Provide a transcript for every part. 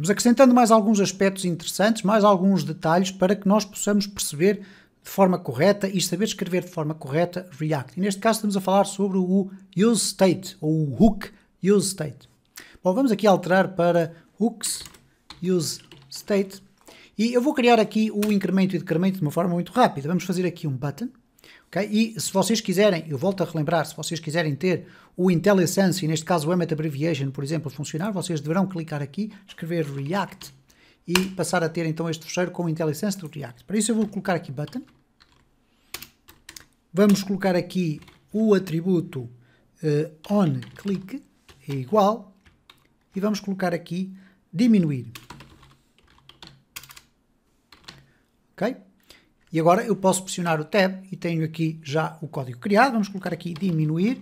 Vamos acrescentando mais alguns aspectos interessantes, mais alguns detalhes para que nós possamos perceber de forma correta e saber escrever de forma correta React. E neste caso estamos a falar sobre o useState, ou o hook useState. Bom, vamos aqui alterar para hooks useState. E eu vou criar aqui o incremento e decremento de uma forma muito rápida. Vamos fazer aqui um button. Okay? E se vocês quiserem, eu volto a relembrar, se vocês quiserem ter o IntelliSense, e neste caso o Emmet Abbreviation, por exemplo, a funcionar, vocês deverão clicar aqui, escrever React e passar a ter então este fecheiro com o IntelliSense do React. Para isso eu vou colocar aqui button. Vamos colocar aqui o atributo onClick, é igual, e vamos colocar aqui diminuir. Ok? E agora eu posso pressionar o Tab e tenho aqui já o código criado. Vamos colocar aqui diminuir.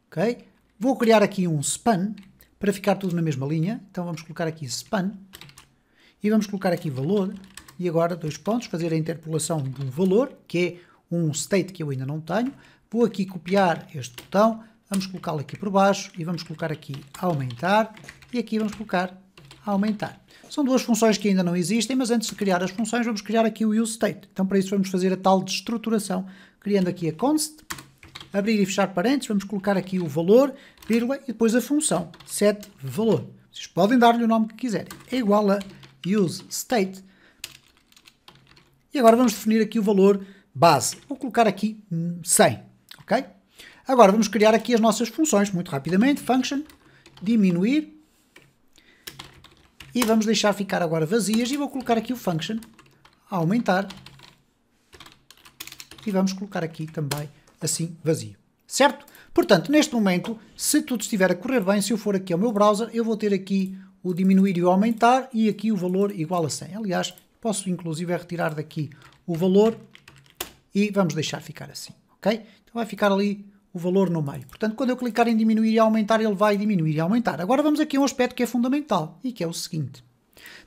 Ok? Vou criar aqui um span para ficar tudo na mesma linha. Então vamos colocar aqui span e vamos colocar aqui valor. E agora, dois pontos, fazer a interpolação de um valor, que é um state que eu ainda não tenho. Vou aqui copiar este botão, vamos colocá-lo aqui por baixo e vamos colocar aqui aumentar. E aqui vamos colocar aumentar. São duas funções que ainda não existem, mas antes de criar as funções vamos criar aqui o useState. Então para isso vamos fazer a tal destruturação, criando aqui a const, abrir e fechar parênteses, vamos colocar aqui o valor, vírgula, e depois a função setValor. Vocês podem dar-lhe o nome que quiserem. É igual a useState. E agora vamos definir aqui o valor base. Vou colocar aqui 100. Ok? Agora vamos criar aqui as nossas funções, muito rapidamente. Function, diminuir. E vamos deixar ficar agora vazias e vou colocar aqui o function, aumentar, e vamos colocar aqui também assim vazio, certo? Portanto, neste momento, se tudo estiver a correr bem, se eu for aqui ao meu browser, eu vou ter aqui o diminuir e o aumentar e aqui o valor igual a 100. Aliás, posso inclusive retirar daqui o valor e vamos deixar ficar assim, ok? Então vai ficar ali o valor no meio. Portanto, quando eu clicar em diminuir e aumentar, ele vai diminuir e aumentar. Agora vamos aqui a um aspecto que é fundamental e que é o seguinte.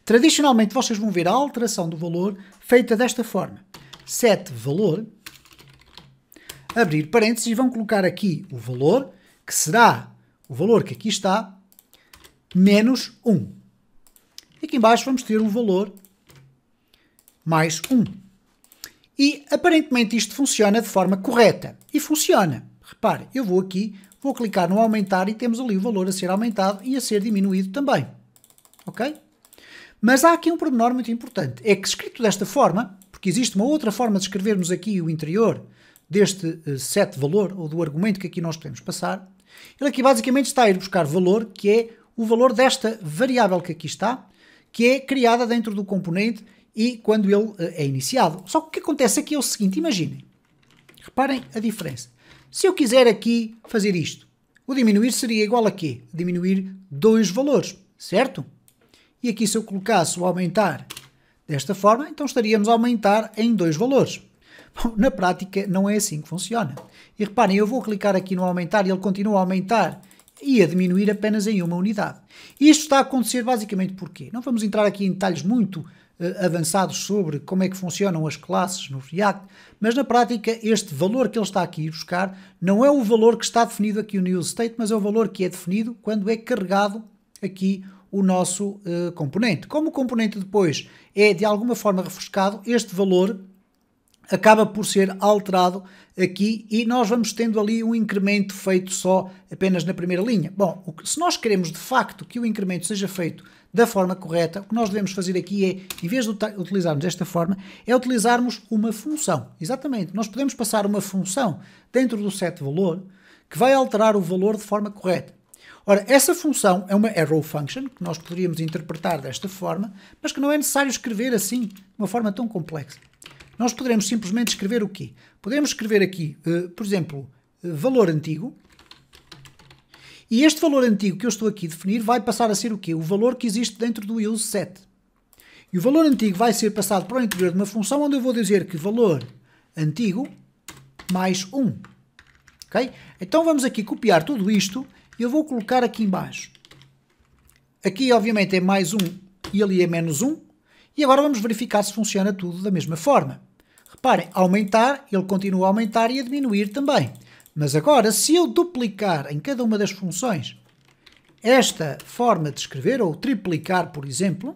Tradicionalmente, vocês vão ver a alteração do valor feita desta forma. setValor, abrir parênteses e vão colocar aqui o valor, que será o valor que aqui está, menos 1. Aqui em baixo vamos ter o valor mais 1. E aparentemente isto funciona de forma correta. E funciona. Repare, eu vou aqui, vou clicar no aumentar e temos ali o valor a ser aumentado e a ser diminuído também. Ok? Mas há aqui um pormenor muito importante. É que escrito desta forma, porque existe uma outra forma de escrevermos aqui o interior deste setValor, ou do argumento que aqui nós podemos passar, ele aqui basicamente está a ir buscar valor, que é o valor desta variável que aqui está, que é criada dentro do componente e quando ele é iniciado. Só que o que acontece aqui é o seguinte, imaginem. Reparem a diferença. Se eu quiser aqui fazer isto, o diminuir seria igual a quê? Diminuir dois valores, certo? E aqui se eu colocasse o aumentar desta forma, então estaríamos a aumentar em dois valores. Bom, na prática não é assim que funciona. E reparem, eu vou clicar aqui no aumentar e ele continua a aumentar e a diminuir apenas em uma unidade. E isto está a acontecer basicamente porquê? Não vamos entrar aqui em detalhes muito avançados sobre como é que funcionam as classes no React, mas na prática este valor que ele está aqui a buscar não é o valor que está definido aqui no useState, mas é o valor que é definido quando é carregado aqui o nosso componente. Como o componente depois é de alguma forma refrescado, este valor acaba por ser alterado aqui e nós vamos tendo ali um incremento feito só apenas na primeira linha. Bom, se nós queremos de facto que o incremento seja feito da forma correta, o que nós devemos fazer aqui é, em vez de utilizarmos desta forma, é utilizarmos uma função. Exatamente, nós podemos passar uma função dentro do setValor que vai alterar o valor de forma correta. Ora, essa função é uma arrow function, que nós poderíamos interpretar desta forma, mas que não é necessário escrever assim, de uma forma tão complexa. Nós poderemos simplesmente escrever o quê? Podemos escrever aqui, por exemplo, valor antigo, e este valor antigo que eu estou aqui a definir vai passar a ser o quê? O valor que existe dentro do useSet. E o valor antigo vai ser passado para o interior de uma função onde eu vou dizer que valor antigo mais 1. Okay? Então vamos aqui copiar tudo isto e eu vou colocar aqui em baixo. Aqui obviamente é mais 1 e ali é menos 1. E agora vamos verificar se funciona tudo da mesma forma. Reparem, aumentar, ele continua a aumentar e a diminuir também. Mas agora, se eu duplicar em cada uma das funções esta forma de escrever, ou triplicar, por exemplo,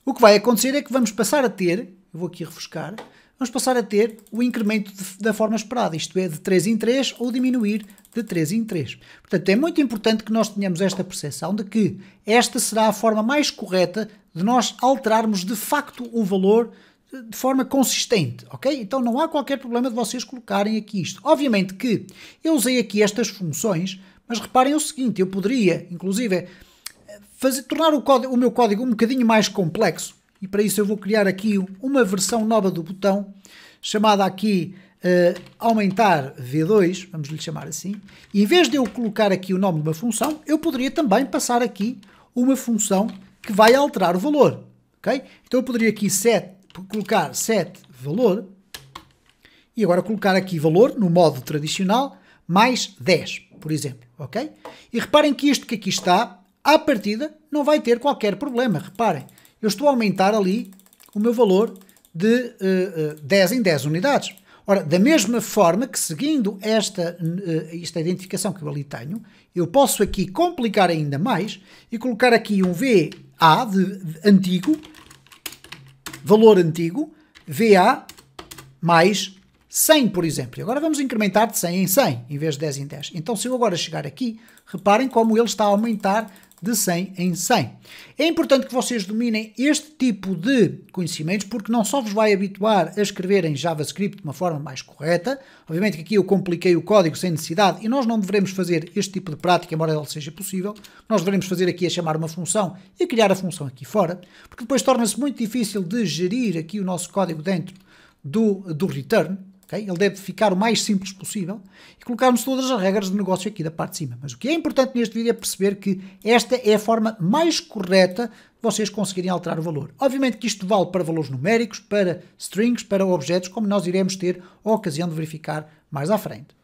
o que vai acontecer é que vamos passar a ter, eu vou aqui refrescar, vamos passar a ter o incremento da forma esperada, isto é, de 3 em 3 ou diminuir de 3 em 3. Portanto, é muito importante que nós tenhamos esta percepção de que esta será a forma mais correta de nós alterarmos de facto o valor de forma consistente, ok? Então não há qualquer problema de vocês colocarem aqui isto. Obviamente que eu usei aqui estas funções, mas reparem o seguinte, eu poderia, inclusive, tornar o meu código um bocadinho mais complexo, e para isso eu vou criar aqui uma versão nova do botão, chamada aqui aumentar V2, vamos lhe chamar assim, e em vez de eu colocar aqui o nome de uma função, eu poderia também passar aqui uma função que vai alterar o valor, ok? Então eu poderia aqui colocar set valor, e agora colocar aqui valor no modo tradicional, mais 10, por exemplo, ok? E reparem que isto que aqui está, à partida, não vai ter qualquer problema, reparem, eu estou a aumentar ali o meu valor de 10 em 10 unidades. Ora, da mesma forma que seguindo esta identificação que eu ali tenho, eu posso aqui complicar ainda mais e colocar aqui um VA de antigo, valor antigo, VA mais 100, por exemplo. E agora vamos incrementar de 100 em 100, em vez de 10 em 10. Então, se eu agora chegar aqui, reparem como ele está a aumentar de 100 em 100. É importante que vocês dominem este tipo de conhecimentos, porque não só vos vai habituar a escrever em JavaScript de uma forma mais correta, obviamente que aqui eu compliquei o código sem necessidade, e nós não devemos fazer este tipo de prática, embora ele seja possível. Nós devemos fazer aqui a chamar uma função e criar a função aqui fora, porque depois torna-se muito difícil de gerir aqui o nosso código dentro do return. Okay? Ele deve ficar o mais simples possível e colocarmos todas as regras de negócio aqui da parte de cima. Mas o que é importante neste vídeo é perceber que esta é a forma mais correta de vocês conseguirem alterar o valor. Obviamente que isto vale para valores numéricos, para strings, para objetos, como nós iremos ter a ocasião de verificar mais à frente.